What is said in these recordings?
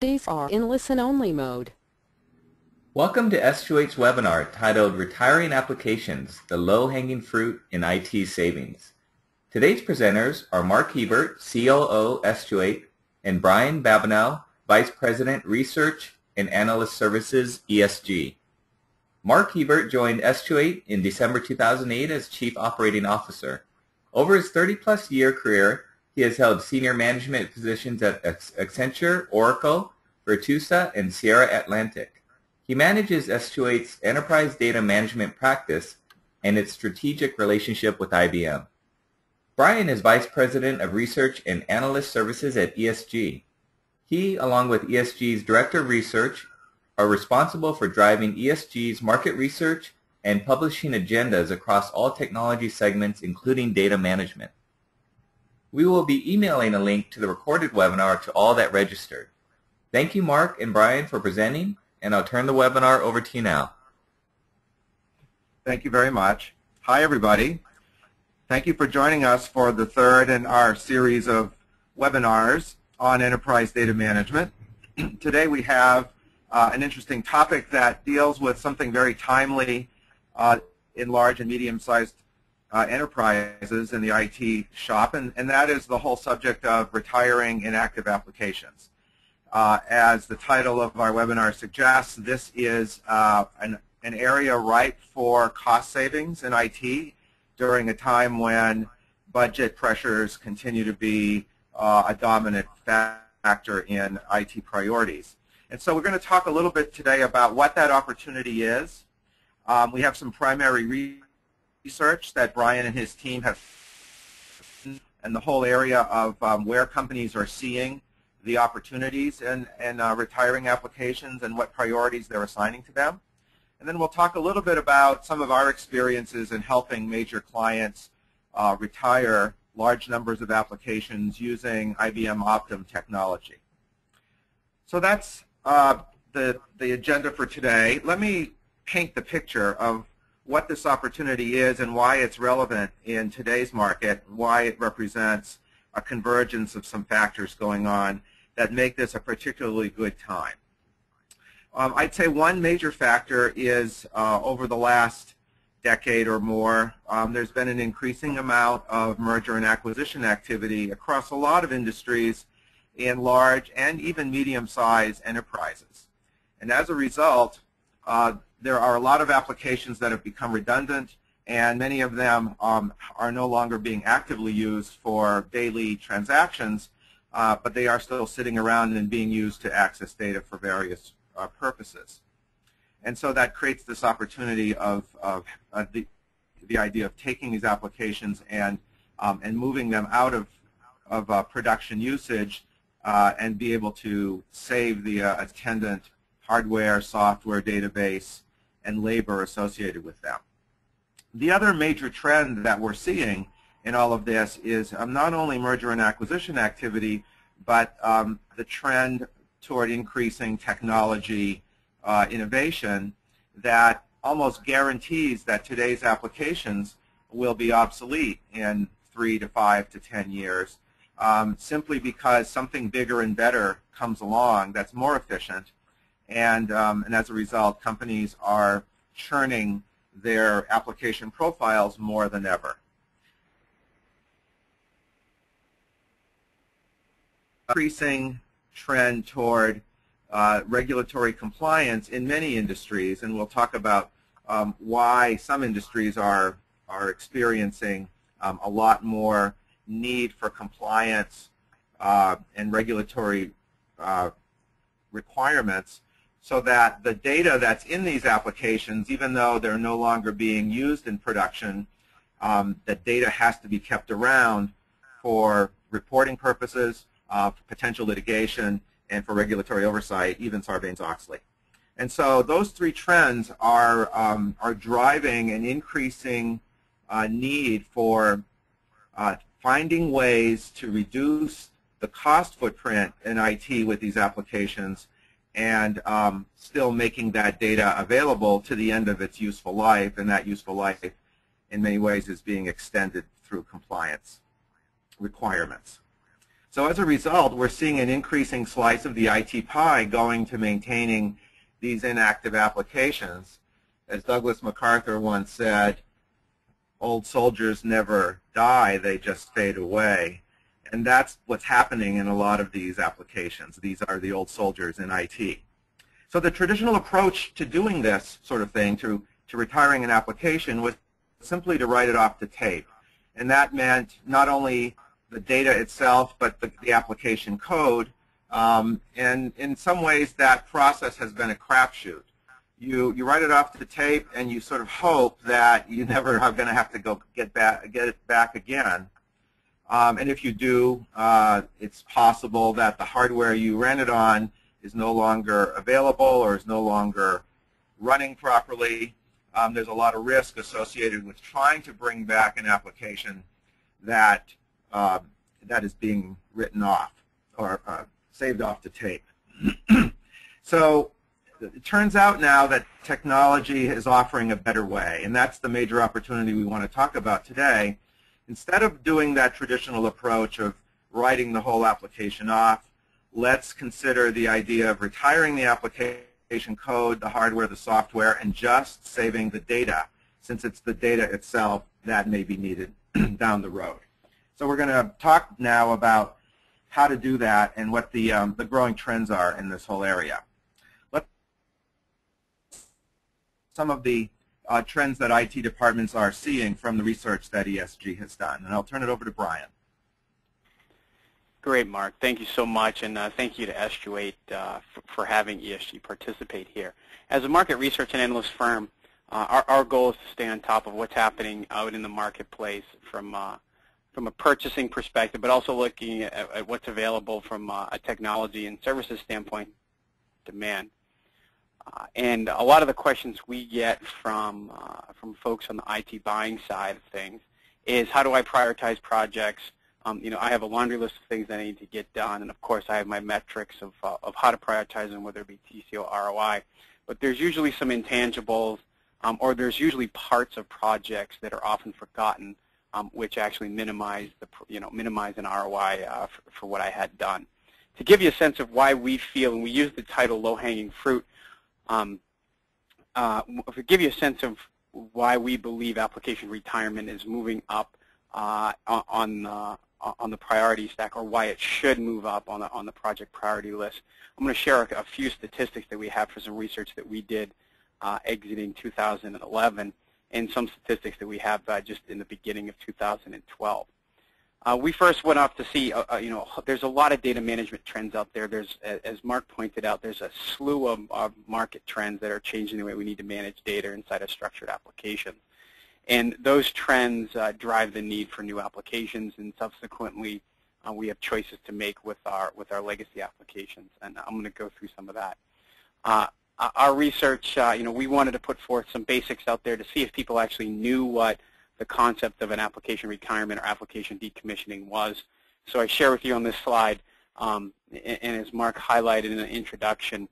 These are in listen-only mode. Welcome to Estuate's webinar titled Retiring Applications, the Low-Hanging Fruit in IT Savings. Today's presenters are Mark Hebert, COO Estuate, and Brian Babineau, Vice President Research and Analyst Services ESG. Mark Hebert joined Estuate in December 2008 as Chief Operating Officer. Over his 30-plus year career, he has held senior management positions at Accenture, Oracle, Virtusa, and Sierra Atlantic. He manages Estuate's enterprise data management practice and its strategic relationship with IBM. Brian is Vice President of Research and Analyst Services at ESG. He, along with ESG's Director of Research, are responsible for driving ESG's market research and publishing agendas across all technology segments, including data management. We will be emailing a link to the recorded webinar to all that registered. Thank you, Mark and Brian, for presenting, and I'll turn the webinar over to you now. Thank you very much. Hi, everybody. Thank you for joining us for the third in our series of webinars on enterprise data management. Today we have an interesting topic that deals with something very timely in large and medium-sized enterprises in the IT shop, and that is the whole subject of retiring inactive applications. As the title of our webinar suggests, this is an area ripe for cost savings in IT during a time when budget pressures continue to be a dominant factor in IT priorities. And so we're going to talk a little bit today about what that opportunity is. We have some primary research that Brian and his team have, and the whole area of where companies are seeing the opportunities in retiring applications and what priorities they're assigning to them. And then we'll talk a little bit about some of our experiences in helping major clients retire large numbers of applications using IBM Optim technology. So that's the agenda for today. Let me paint the picture of what this opportunity is and why it's relevant in today's market, why it represents a convergence of some factors going on that make this a particularly good time. I'd say one major factor is over the last decade or more, there's been an increasing amount of merger and acquisition activity across a lot of industries in large and even medium-sized enterprises. And as a result, there are a lot of applications that have become redundant, and many of them are no longer being actively used for daily transactions, but they are still sitting around and being used to access data for various purposes. And so that creates this opportunity of the idea of taking these applications and moving them out of production usage and be able to save the attendant hardware, software, database, and labor associated with them. The other major trend that we're seeing in all of this is not only merger and acquisition activity, but the trend toward increasing technology innovation that almost guarantees that today's applications will be obsolete in 3 to 5 to 10 years, simply because something bigger and better comes along that's more efficient. And as a result, companies are churning their application profiles more than ever. Increasing trend toward regulatory compliance in many industries, and we'll talk about why some industries are experiencing a lot more need for compliance and regulatory requirements, so that the data that's in these applications, even though they're no longer being used in production, the data has to be kept around for reporting purposes, for potential litigation, and for regulatory oversight, even Sarbanes-Oxley. And so those three trends are driving an increasing need for finding ways to reduce the cost footprint in IT with these applications and still making that data available to the end of its useful life, and that useful life in many ways is being extended through compliance requirements. So as a result, we're seeing an increasing slice of the IT pie going to maintaining these inactive applications. As Douglas MacArthur once said, old soldiers never die, they just fade away. And that's what's happening in a lot of these applications. These are the old soldiers in IT. So the traditional approach to doing this sort of thing, to retiring an application, was simply to write it off to tape. And that meant not only the data itself, but the application code. And in some ways, that process has been a crapshoot. You write it off to tape, and you sort of hope that you never are going to have to go get it back again. And if you do, it's possible that the hardware you ran it on is no longer available or is no longer running properly. There's a lot of risk associated with trying to bring back an application that is being written off or saved off to tape. So it turns out now that technology is offering a better way, and that's the major opportunity we want to talk about today. Instead of doing that traditional approach of writing the whole application off, let's consider the idea of retiring the application code, the hardware, the software, and just saving the data, since it's the data itself that may be needed down the road. So we're going to talk now about how to do that and what the growing trends are in this whole area. Some of the trends that IT departments are seeing from the research that ESG has done. And I'll turn it over to Brian. Great, Mark. Thank you so much, and thank you to Estuate for having ESG participate here. As a market research and analyst firm, our goal is to stay on top of what's happening out in the marketplace from a purchasing perspective, but also looking at what's available from a technology and services standpoint, demand. And a lot of the questions we get from folks on the IT buying side of things is, how do I prioritize projects? I have a laundry list of things that I need to get done, and of course I have my metrics of how to prioritize them, whether it be TCO, ROI. But there's usually some intangibles, or there's usually parts of projects that are often forgotten, which actually minimize an ROI for what I had done. To give you a sense of why we feel, and we use the title low-hanging fruit, to give you a sense of why we believe application retirement is moving up on the priority stack, or why it should move up on the project priority list, I'm going to share a few statistics that we have for some research that we did exiting 2011, and some statistics that we have just in the beginning of 2012. We first went off to see, there's a lot of data management trends out there. There's, as Mark pointed out, there's a slew of market trends that are changing the way we need to manage data inside of structured applications. And those trends drive the need for new applications, and subsequently we have choices to make with our legacy applications. And I'm going to go through some of that. Our research, we wanted to put forth some basics out there to see if people actually knew what the concept of an application retirement or application decommissioning was. So I share with you on this slide, and as Mark highlighted in the introduction,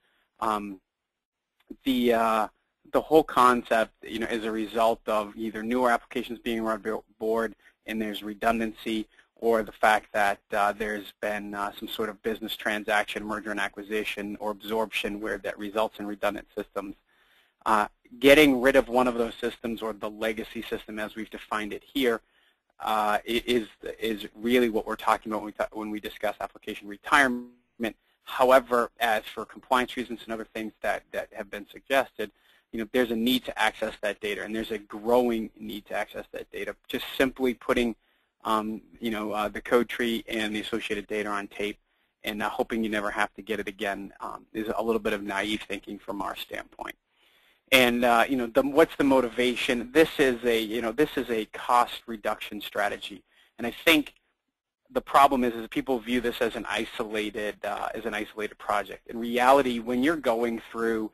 the whole concept, is a result of either newer applications being run on board and there's redundancy, or the fact that there's been some sort of business transaction, merger and acquisition, or absorption where that results in redundant systems. Getting rid of one of those systems, or the legacy system as we've defined it here, is really what we're talking about when we discuss application retirement. However, as for compliance reasons and other things that have been suggested, there's a need to access that data, and there's a growing need to access that data. Just simply putting the code tree and the associated data on tape and hoping you never have to get it again is a little bit of naive thinking from our standpoint. And what's the motivation? This is a cost reduction strategy, and I think the problem is people view this as an isolated project. In reality, when you're going through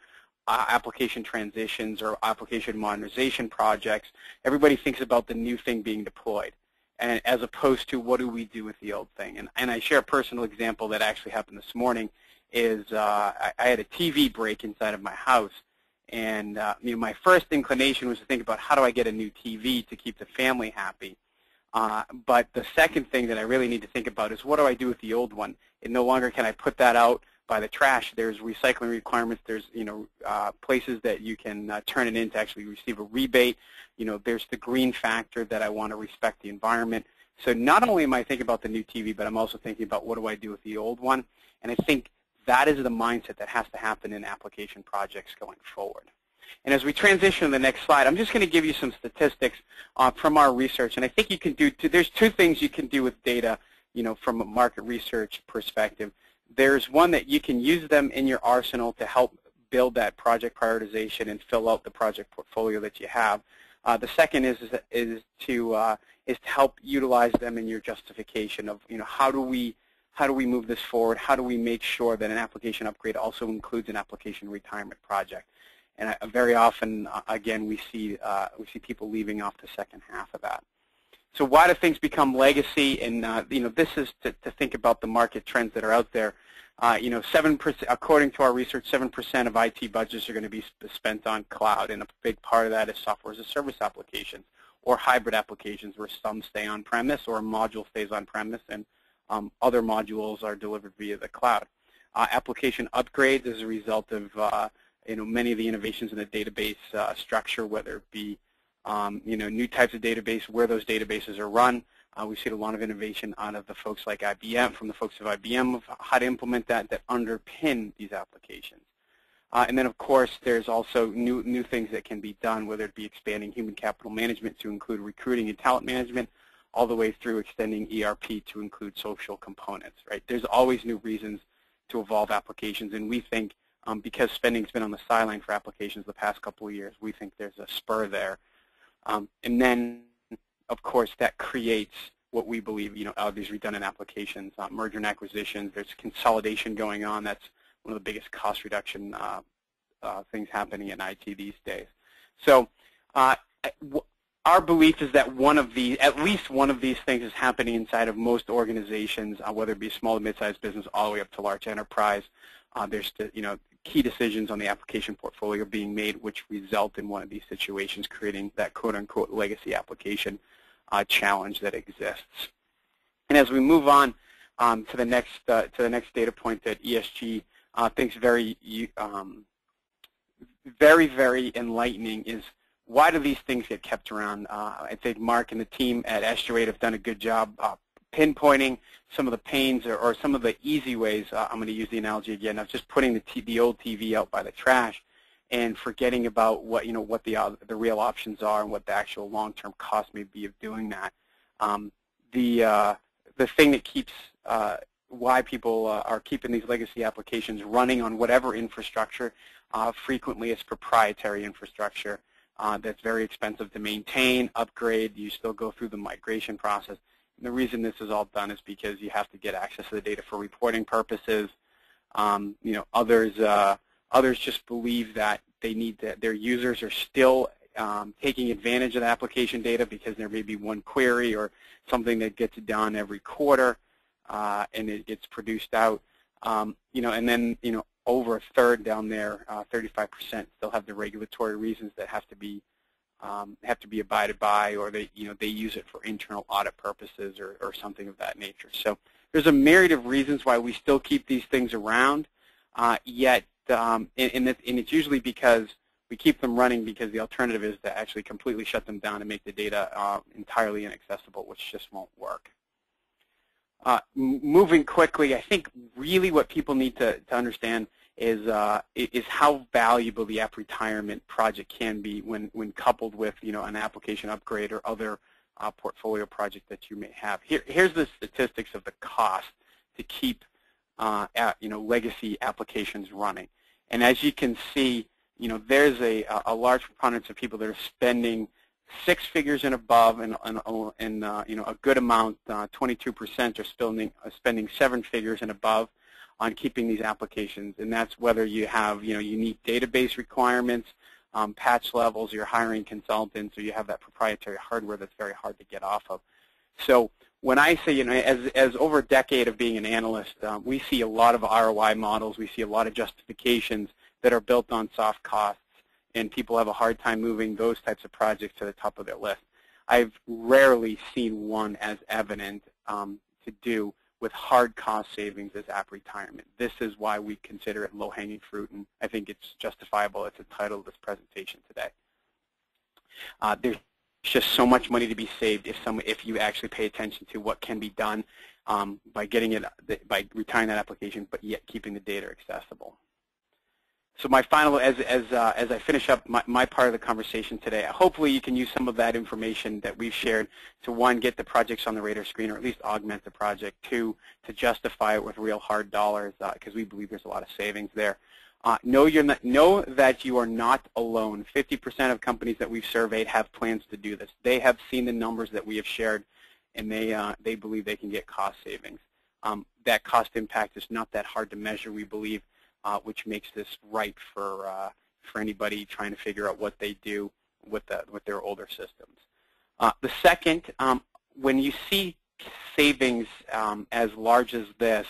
application transitions or application modernization projects, everybody thinks about the new thing being deployed, and as opposed to what do we do with the old thing. And I share a personal example that actually happened this morning. I had a TV break inside of my house, and my first inclination was to think about how do I get a new TV to keep the family happy. But the second thing that I really need to think about is what do I do with the old one? And no longer can I put that out by the trash. There's recycling requirements. There's places that you can turn it in to actually receive a rebate. There's the green factor that I want to respect the environment. So not only am I thinking about the new TV, but I'm also thinking about what do I do with the old one. And I think that is the mindset that has to happen in application projects going forward. And as we transition to the next slide, I'm just going to give you some statistics from our research. And I think you can do, there's two things you can do with data, from a market research perspective. There's one that you can use them in your arsenal to help build that project prioritization and fill out the project portfolio that you have. The second is to help utilize them in your justification of, how do we move this forward? How do we make sure that an application upgrade also includes an application retirement project? And very often, again, we see people leaving off the second half of that. So why do things become legacy? And this is to think about the market trends that are out there. 7%, according to our research, 7% of IT budgets are going to be spent on cloud, and a big part of that is software as a service applications or hybrid applications, where some stay on-premise or a module stays on-premise and other modules are delivered via the cloud. Application upgrades as a result of many of the innovations in the database structure, whether it be new types of database, where those databases are run. We've seen a lot of innovation out of the folks like IBM, from the folks of IBM, of how to implement that underpin these applications. And then, of course, there's also new things that can be done, whether it be expanding human capital management to include recruiting and talent management, all the way through extending ERP to include social components. Right? There's always new reasons to evolve applications, and we think because spending's been on the sideline for applications the past couple of years, we think there's a spur there. And then, of course, that creates what we believe, out of these redundant applications, merger and acquisitions. There's consolidation going on. That's one of the biggest cost reduction things happening in IT these days. So our belief is that at least one of these things is happening inside of most organizations, whether it be small to mid-sized business all the way up to large enterprise. There's key decisions on the application portfolio being made, which result in one of these situations, creating that quote-unquote legacy application challenge that exists. And as we move on to the next data point that ESG thinks very, very enlightening is, why do these things get kept around? I think Mark and the team at Estuate have done a good job pinpointing some of the pains or some of the easy ways. I'm going to use the analogy again of just putting the old TV out by the trash and forgetting about what the real options are and what the actual long-term cost may be of doing that. The thing that keeps why people are keeping these legacy applications running on whatever infrastructure, frequently it's proprietary infrastructure that's very expensive to maintain, upgrade. You still go through the migration process. And the reason this is all done is because you have to get access to the data for reporting purposes. Others just believe that they need their users are still taking advantage of the application data because there may be one query or something that gets done every quarter, and it gets produced out. And then over a third down there, 35% still have the regulatory reasons that have to be abided by, or they use it for internal audit purposes or something of that nature. So there's a myriad of reasons why we still keep these things around, yet and it's usually because we keep them running because the alternative is to actually completely shut them down and make the data entirely inaccessible, which just won't work. Moving quickly, I think really what people need to understand is how valuable the app retirement project can be when coupled with an application upgrade or other portfolio project that you may have. Here's the statistics of the cost to keep legacy applications running. And as you can see, there's a large preponderance of people that are spending 6 figures and above, and a good amount, 22% are spending 7 figures and above on keeping these applications. And that's whether you have unique database requirements, patch levels, you're hiring consultants, or you have that proprietary hardware that's very hard to get off of. So when I say, as over a decade of being an analyst, we see a lot of ROI models, we see a lot of justifications that are built on soft costs, and people have a hard time moving those types of projects to the top of their list. I've rarely seen one as evident to do with hard cost savings as app retirement. This is why we consider it low-hanging fruit, and I think it's justifiable. It's the title of this presentation today. There's just so much money to be saved if you actually pay attention to what can be done by retiring that application, but yet keeping the data accessible. So my final, as I finish up my part of the conversation today, hopefully you can use some of that information that we've shared to, one, get the projects on the radar screen, or at least augment the project, two, to justify it with real hard dollars, because we believe there's a lot of savings there. Know that you are not alone. 50% of companies that we've surveyed have plans to do this. They have seen the numbers that we have shared, and they believe they can get cost savings. That cost impact is not that hard to measure, we believe, which makes this right for anybody trying to figure out what they do with their older systems. The second, when you see savings as large as this,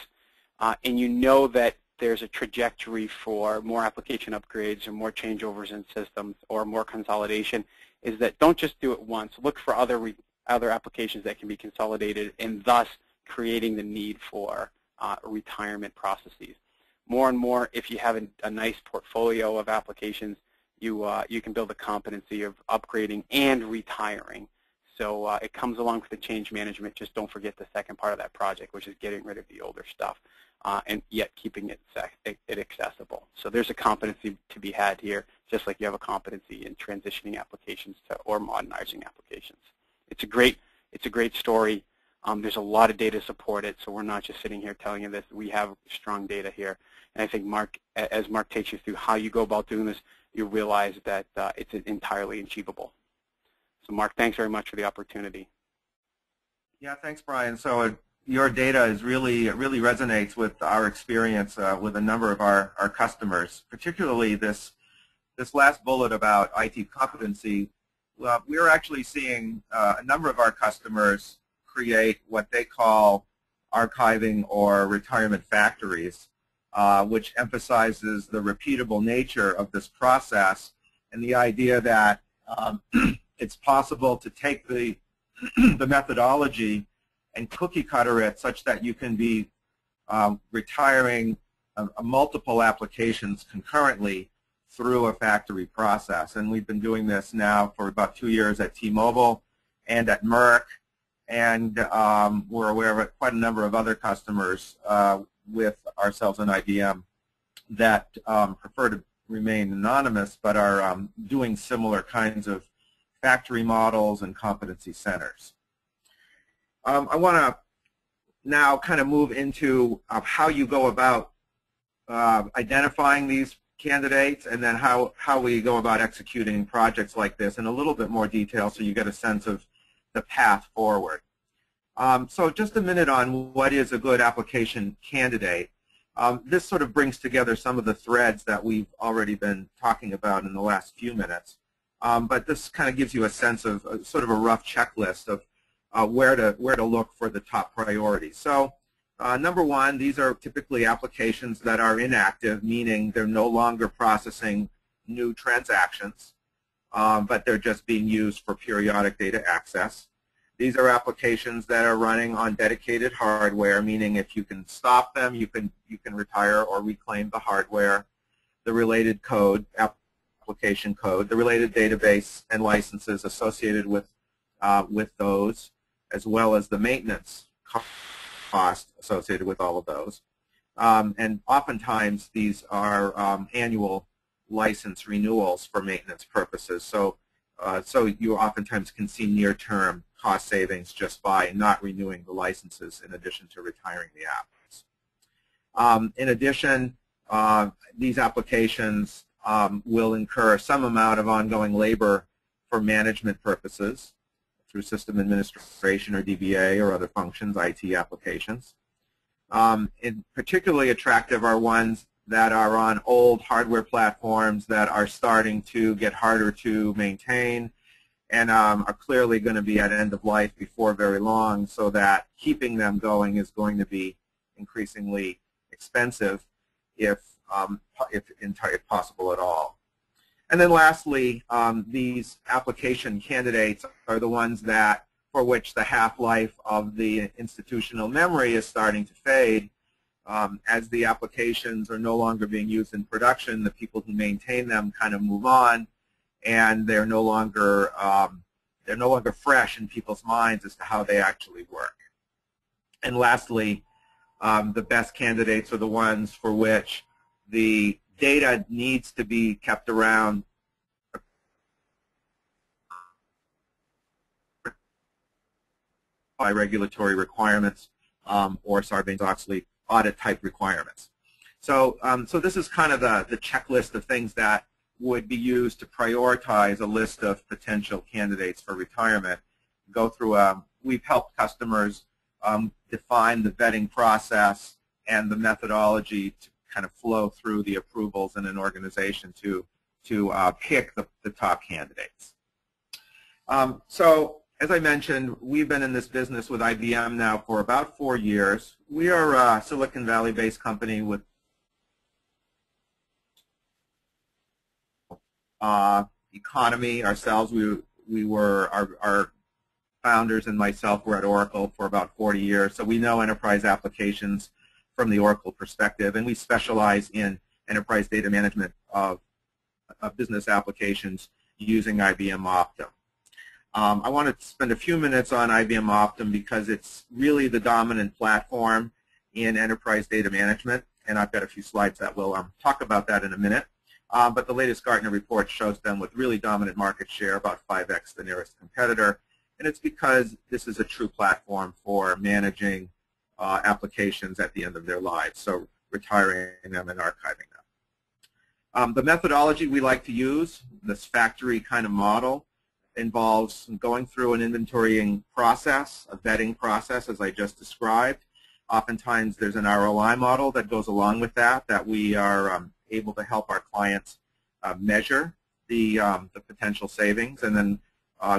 and you know that there's a trajectory for more application upgrades or more changeovers in systems or more consolidation, is that don't just do it once. Look for other applications that can be consolidated, and thus creating the need for retirement processes. More and more, if you have a nice portfolio of applications, you can build a competency of upgrading and retiring. So it comes along with the change management. Just don't forget the second part of that project, which is getting rid of the older stuff, and yet keeping it accessible. So there's a competency to be had here, just like you have a competency in transitioning applications or modernizing applications. It's a great story. There's a lot of data to support it, so we're not just sitting here telling you this. We have strong data here. And I think as Mark takes you through how you go about doing this, you realize that it's entirely achievable. So Mark, thanks very much for the opportunity. Yeah, thanks, Brian. So your data is really resonates with our experience with a number of our customers, particularly this last bullet about IT competency. Well, we're actually seeing a number of our customers create what they call archiving or retirement factories, which emphasizes the repeatable nature of this process and the idea that it's possible to take the methodology and cookie cutter it such that you can be retiring multiple applications concurrently through a factory process. And we've been doing this now for about 2 years at T-Mobile and at Merck, and we're aware of quite a number of other customers with ourselves and IBM that prefer to remain anonymous but are doing similar kinds of factory models and competency centers. I want to now kind of move into how you go about identifying these candidates, and then how we go about executing projects like this in a little bit more detail so you get a sense of the path forward. So just a minute on what is a good application candidate. This sort of brings together some of the threads that we've already been talking about in the last few minutes. But this kind of gives you a sense of sort of a rough checklist of where to look for the top priorities. So number one, these are typically applications that are inactive, meaning they're no longer processing new transactions, but they're just being used for periodic data access. These are applications that are running on dedicated hardware, meaning if you can stop them, you can retire or reclaim the hardware, the related code, application code, the related database and licenses associated with those, as well as the maintenance cost associated with all of those. And oftentimes these are annual license renewals for maintenance purposes. So you oftentimes can see near-term cost savings just by not renewing the licenses in addition to retiring the apps. In addition, these applications will incur some amount of ongoing labor for management purposes through system administration or DBA or other functions, IT applications. Particularly attractive are ones that are on old hardware platforms that are starting to get harder to maintain and are clearly going to be at end of life before very long, so that keeping them going is going to be increasingly expensive if possible at all. And then lastly, these application candidates are the ones that for which the half-life of the institutional memory is starting to fade. As the applications are no longer being used in production, the people who maintain them kind of move on, and they're no longer fresh in people's minds as to how they actually work. And lastly, the best candidates are the ones for which the data needs to be kept around by regulatory requirements or Sarbanes-Oxley audit type requirements. So, so this is kind of the checklist of things that would be used to prioritize a list of potential candidates for retirement. Go through we've helped customers define the vetting process and the methodology to kind of flow through the approvals in an organization to pick the top candidates. So as I mentioned, we've been in this business with IBM now for about 4 years. We are a Silicon Valley-based company with economy ourselves. Our founders and myself were at Oracle for about 40 years, so we know enterprise applications from the Oracle perspective, and we specialize in enterprise data management of business applications using IBM Optim. I want to spend a few minutes on IBM Optim because it's really the dominant platform in enterprise data management, and I've got a few slides that will talk about that in a minute. But the latest Gartner report shows them with really dominant market share, about 5x the nearest competitor, and it's because this is a true platform for managing applications at the end of their lives, so retiring them and archiving them. The methodology we like to use, this factory kind of model, involves going through an inventorying process, a vetting process, as I just described. Oftentimes there's an ROI model that goes along with that we are able to help our clients measure the potential savings, and then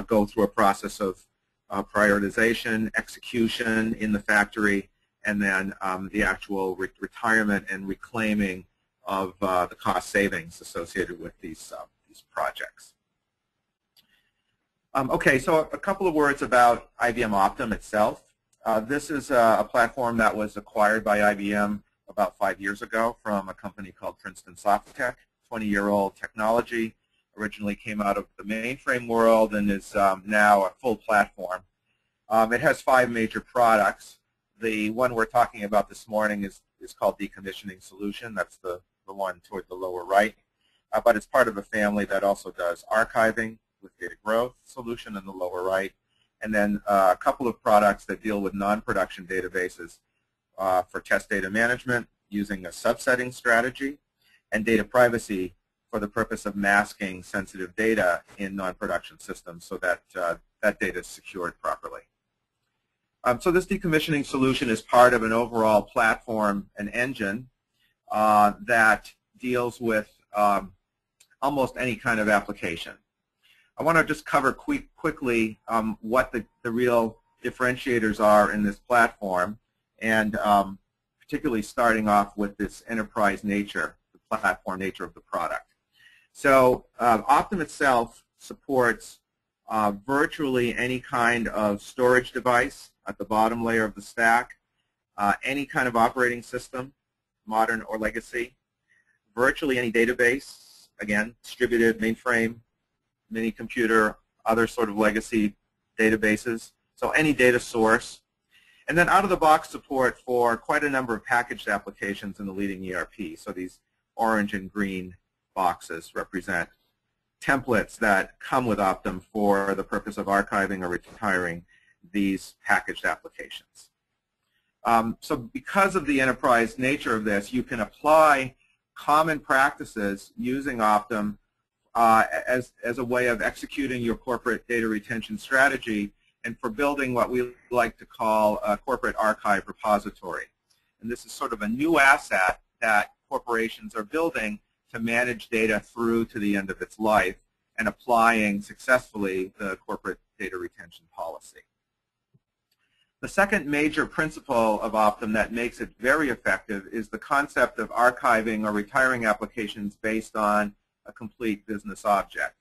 go through a process of prioritization, execution in the factory, and then the actual retirement and reclaiming of the cost savings associated with these projects. Okay, so a couple of words about IBM Optim itself. This is a platform that was acquired by IBM about 5 years ago from a company called Princeton Softech, 20-year-old technology. Originally came out of the mainframe world and is now a full platform. It has 5 major products. The one we're talking about this morning is called Decommissioning Solution. That's the one toward the lower right. But it's part of a family that also does archiving with data growth solution in the lower right, and then a couple of products that deal with non-production databases for test data management using a subsetting strategy, and data privacy for the purpose of masking sensitive data in non-production systems so that that data is secured properly. So this decommissioning solution is part of an overall platform and engine that deals with almost any kind of application. I want to just cover quickly what the real differentiators are in this platform, and particularly starting off with this enterprise nature, the platform nature of the product. So Optim itself supports virtually any kind of storage device at the bottom layer of the stack, any kind of operating system, modern or legacy, virtually any database, again, distributed, mainframe, mini computer, other sort of legacy databases, so any data source. And then out-of-the-box support for quite a number of packaged applications in the leading ERP. So these orange and green boxes represent templates that come with Optim for the purpose of archiving or retiring these packaged applications. So because of the enterprise nature of this, you can apply common practices using Optim as a way of executing your corporate data retention strategy and for building what we like to call a corporate archive repository. And this is sort of a new asset that corporations are building to manage data through to the end of its life and applying successfully the corporate data retention policy. The second major principle of Optim that makes it very effective is the concept of archiving or retiring applications based on a complete business object.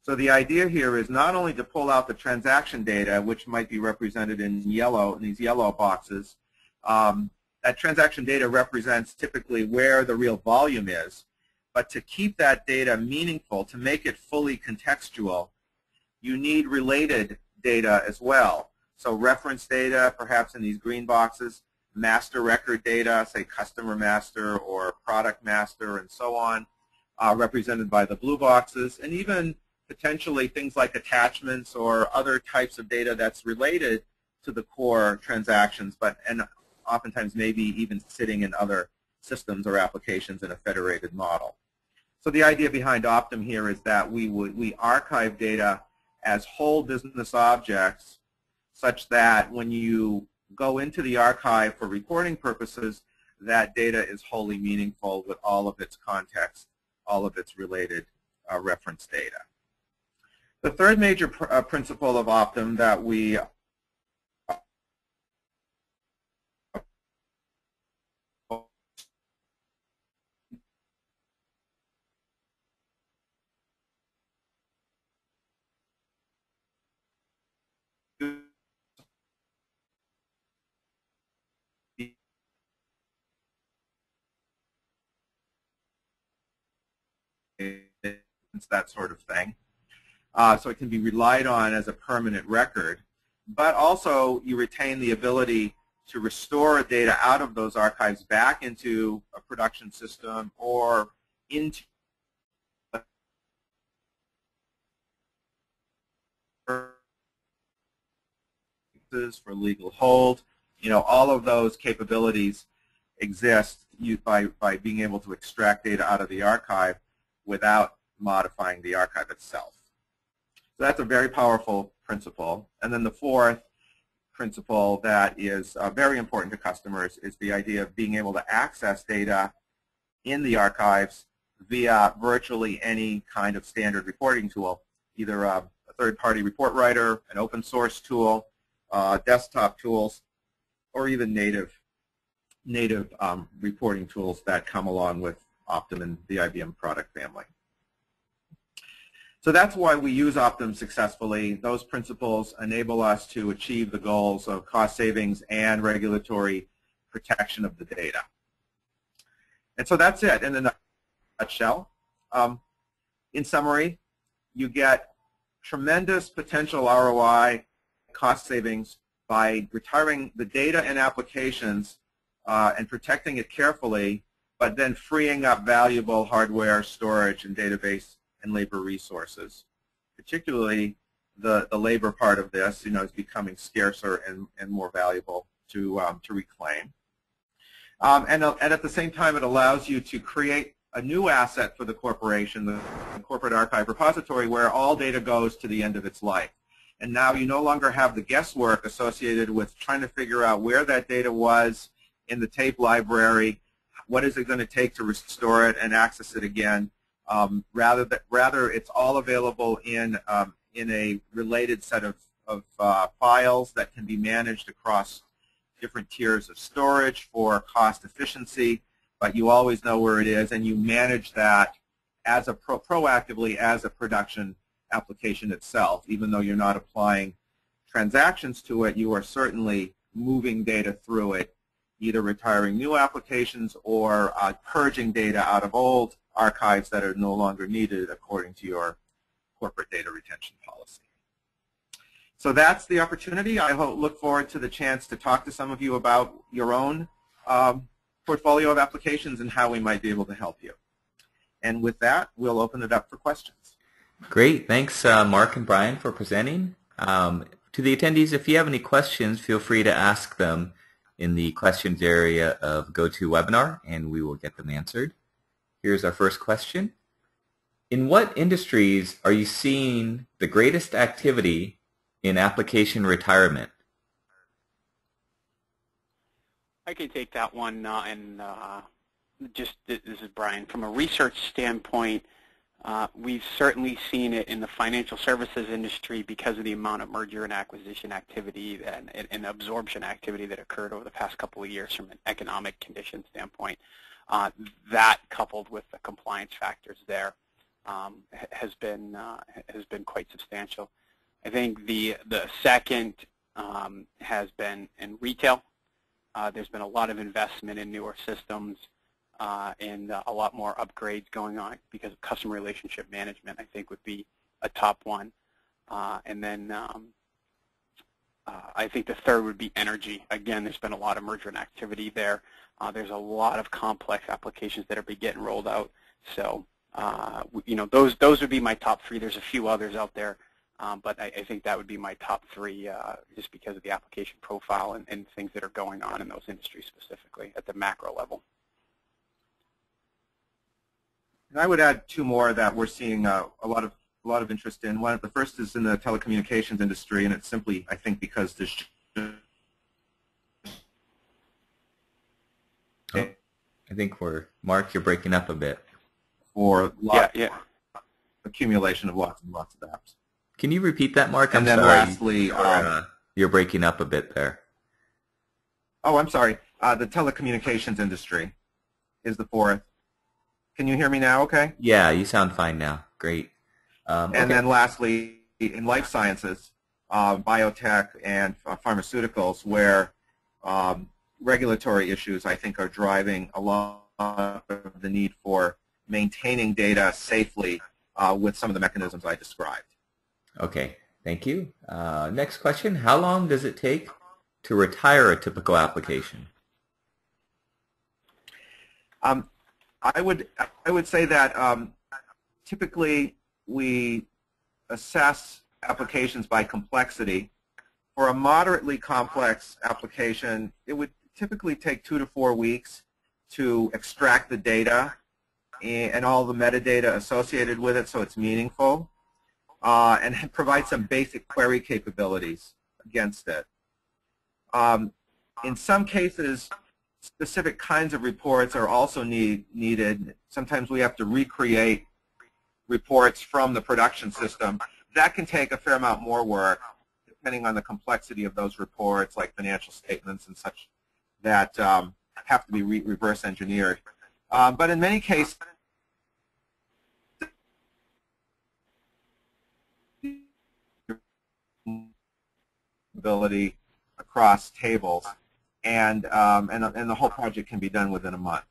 So the idea here is not only to pull out the transaction data, which might be represented in yellow, in these yellow boxes. That transaction data represents typically where the real volume is. But to keep that data meaningful, to make it fully contextual, you need related data as well. So reference data, perhaps in these green boxes, master record data, say customer master or product master and so on, represented by the blue boxes, and even potentially things like attachments or other types of data that's related to the core transactions, and oftentimes maybe even sitting in other systems or applications in a federated model. So the idea behind Optim here is that we archive data as whole business objects such that when you go into the archive for reporting purposes, that data is wholly meaningful with all of its context, all of its related reference data. The third major principle of Optim that we that sort of thing. So it can be relied on as a permanent record, but also you retain the ability to restore data out of those archives back into a production system or into for legal hold. You know, all of those capabilities exist by being able to extract data out of the archive without modifying the archive itself. So that's a very powerful principle. And then the fourth principle that is very important to customers is the idea of being able to access data in the archives via virtually any kind of standard reporting tool, either a third-party report writer, an open source tool, desktop tools, or even native reporting tools that come along with Optim and the IBM product family. So that's why we use Optim successfully. Those principles enable us to achieve the goals of cost savings and regulatory protection of the data. And so that's it in a nutshell. In summary, you get tremendous potential ROI, cost savings by retiring the data and applications and protecting it carefully, but then freeing up valuable hardware, storage, and database and labor resources. Particularly the labor part of this, you know, is becoming scarcer and more valuable to reclaim. And at the same time, it allows you to create a new asset for the corporation, the corporate archive repository, where all data goes to the end of its life. And now you no longer have the guesswork associated with trying to figure out where that data was in the tape library, what is it going to take to restore it and access it again. Rather, it's all available in a related set of files that can be managed across different tiers of storage for cost efficiency, but you always know where it is, and you manage that as a proactively as a production application itself. Even though you're not applying transactions to it, you are certainly moving data through it, either retiring new applications or purging data out of old archives that are no longer needed according to your corporate data retention policy. So that's the opportunity. I look forward to the chance to talk to some of you about your own portfolio of applications and how we might be able to help you. And with that, we'll open it up for questions. Great. Thanks, Mark and Brian, for presenting. To the attendees, if you have any questions, feel free to ask them in the questions area of GoToWebinar, and we will get them answered. Here's our first question. In what industries are you seeing the greatest activity in application retirement? I can take that one, this is Brian. From a research standpoint, we've certainly seen it in the financial services industry because of the amount of merger and acquisition activity and absorption activity that occurred over the past couple of years from an economic condition standpoint. That coupled with the compliance factors there. has been quite substantial. I think the second has been in retail. There's been a lot of investment in newer systems and a lot more upgrades going on because of customer relationship management, I think, would be a top one. And then I think the third would be energy. Again, there's been a lot of merger and activity there. There's a lot of complex applications that are getting rolled out. So, you know, those would be my top three. There's a few others out there, but I think that would be my top three just because of the application profile and things that are going on in those industries specifically at the macro level. And I would add two more that we're seeing a lot of interest in. One, the first is in the telecommunications industry, and it's simply, I think, because there's I think Mark, you're breaking up a bit. For accumulation of lots and lots of apps. Can you repeat that, Mark? And then sorry. lastly, you're breaking up a bit there. Oh, I'm sorry. The telecommunications industry is the fourth. Can you hear me now? Okay. Yeah, you sound fine now. Great. And okay. then lastly, in life sciences, biotech and pharmaceuticals, where regulatory issues, I think, are driving a lot of the need for maintaining data safely with some of the mechanisms I described. Okay, thank you. Next question, how long does it take to retire a typical application? I would say that typically we assess applications by complexity. For a moderately complex application, it would typically take 2 to 4 weeks to extract the data and all the metadata associated with it so it's meaningful, and provide some basic query capabilities against it. In some cases, specific kinds of reports are also needed. Sometimes we have to recreate reports from the production system. That can take a fair amount more work, depending on the complexity of those reports, like financial statements and such, that have to be reverse engineered. But in many cases, ability across tables, and the whole project can be done within a month.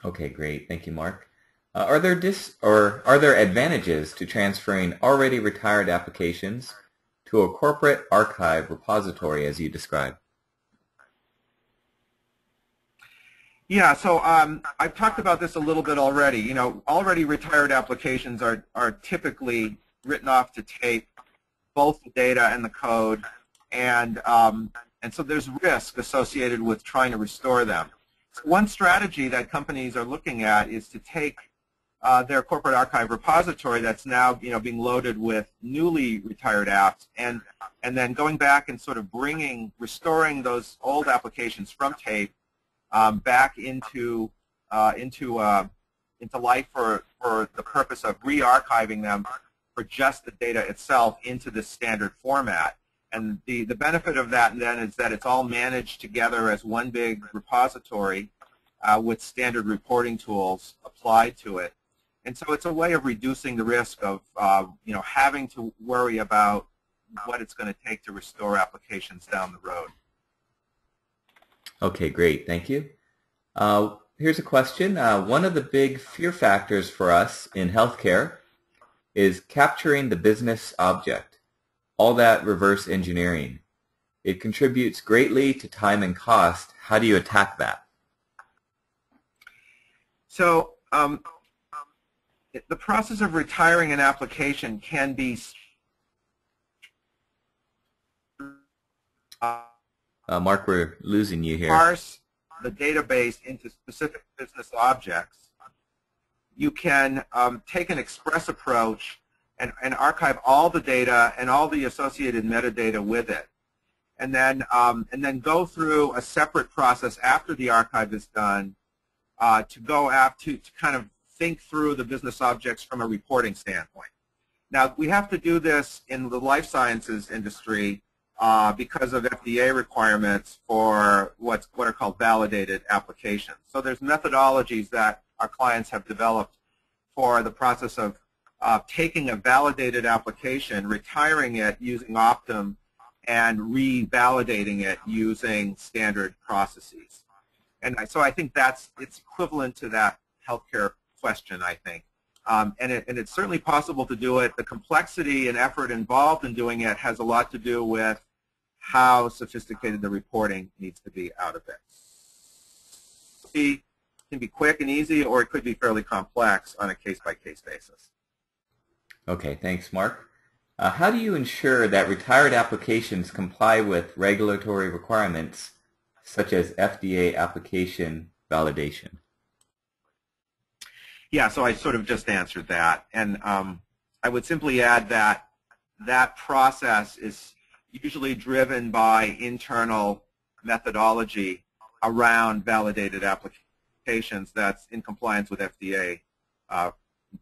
Okay, great. Thank you, Mark. Are there advantages to transferring already retired applications to a corporate archive repository, as you described? Yeah, so I've talked about this a little bit already. You know, already retired applications are typically written off to tape, both the data and the code, and so there's risk associated with trying to restore them. So one strategy that companies are looking at is to take their corporate archive repository that's now being loaded with newly retired apps, and then going back and sort of restoring those old applications from tape back into life for the purpose of re-archiving them for just the data itself into the standard format. And the benefit of that then is that it's all managed together as one big repository with standard reporting tools applied to it. And so it's a way of reducing the risk of having to worry about what it's going to take to restore applications down the road. Okay, great. Thank you. Here's a question. One of the big fear factors for us in healthcare is capturing the business object, all that reverse engineering. It contributes greatly to time and cost. How do you attack that? So the process of retiring an application can be Mark, we're losing you here. Parse the database into specific business objects. You can take an express approach and archive all the data and all the associated metadata with it, and then go through a separate process after the archive is done to kind of think through the business objects from a reporting standpoint. Now, we have to do this in the life sciences industry because of FDA requirements for what are called validated applications. So there's methodologies that our clients have developed for the process of taking a validated application, retiring it using Optim, and revalidating it using standard processes. And so I think it's equivalent to that healthcare question, I think. And it's certainly possible to do it. The complexity and effort involved in doing it has a lot to do with how sophisticated the reporting needs to be out of it. It can be quick and easy, or it could be fairly complex on a case-by-case basis. Okay, thanks, Mark. How do you ensure that retired applications comply with regulatory requirements such as FDA application validation? Yeah, so I sort of just answered that. And I would simply add that that process is usually driven by internal methodology around validated applications that's in compliance with FDA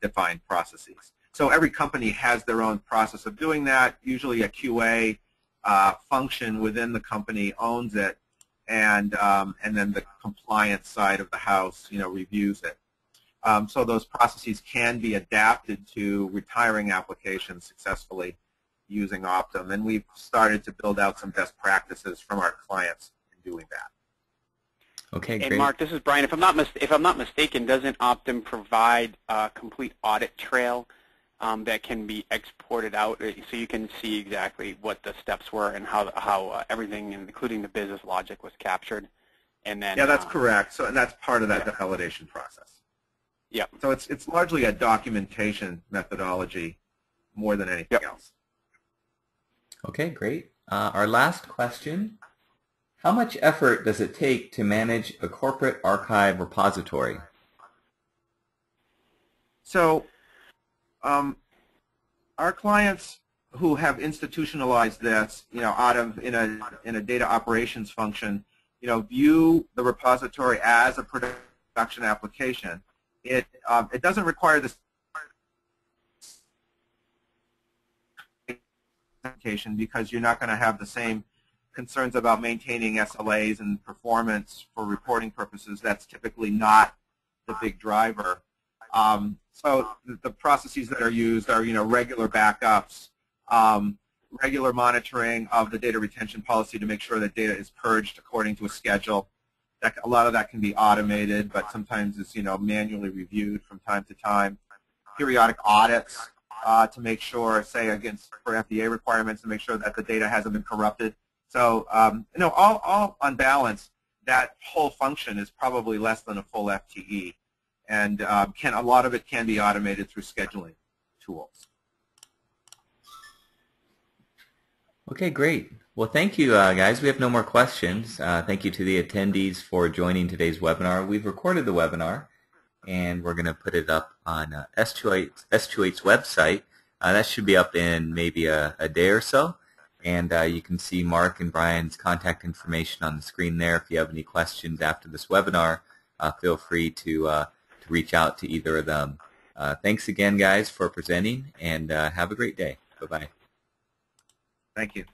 defined processes. So every company has their own process of doing that. Usually a QA function within the company owns it, and then the compliance side of the house, reviews it. So those processes can be adapted to retiring applications successfully using Optim, and we've started to build out some best practices from our clients in doing that. Okay, great. Hey, Mark, this is Brian. If I'm not mistaken, doesn't Optim provide a complete audit trail that can be exported out, so you can see exactly what the steps were and how everything, including the business logic, was captured? And then yeah, that's correct. So and that's part of that validation process. Yeah. So it's largely a documentation methodology more than anything else. Okay, great. Our last question. How much effort does it take to manage a corporate archive repository? So our clients who have institutionalized this, out of in a data operations function, view the repository as a production application. It doesn't require this application because you're not going to have the same concerns about maintaining SLAs and performance for reporting purposes. That's typically not the big driver. So the processes that are used are, regular backups, regular monitoring of the data retention policy to make sure that data is purged according to a schedule. A lot of that can be automated, but sometimes it's, manually reviewed from time to time. Periodic audits to make sure, say, for FDA requirements, to make sure that the data hasn't been corrupted. So, all on balance, that whole function is probably less than a full FTE. And a lot of it can be automated through scheduling tools. Okay, great. Well, thank you, guys. We have no more questions. Thank you to the attendees for joining today's webinar. We've recorded the webinar, and we're going to put it up on Estuate's website. That should be up in maybe a day or so. And you can see Mark and Brian's contact information on the screen there. If you have any questions after this webinar, feel free to reach out to either of them. Thanks again, guys, for presenting, and have a great day. Bye-bye. Thank you.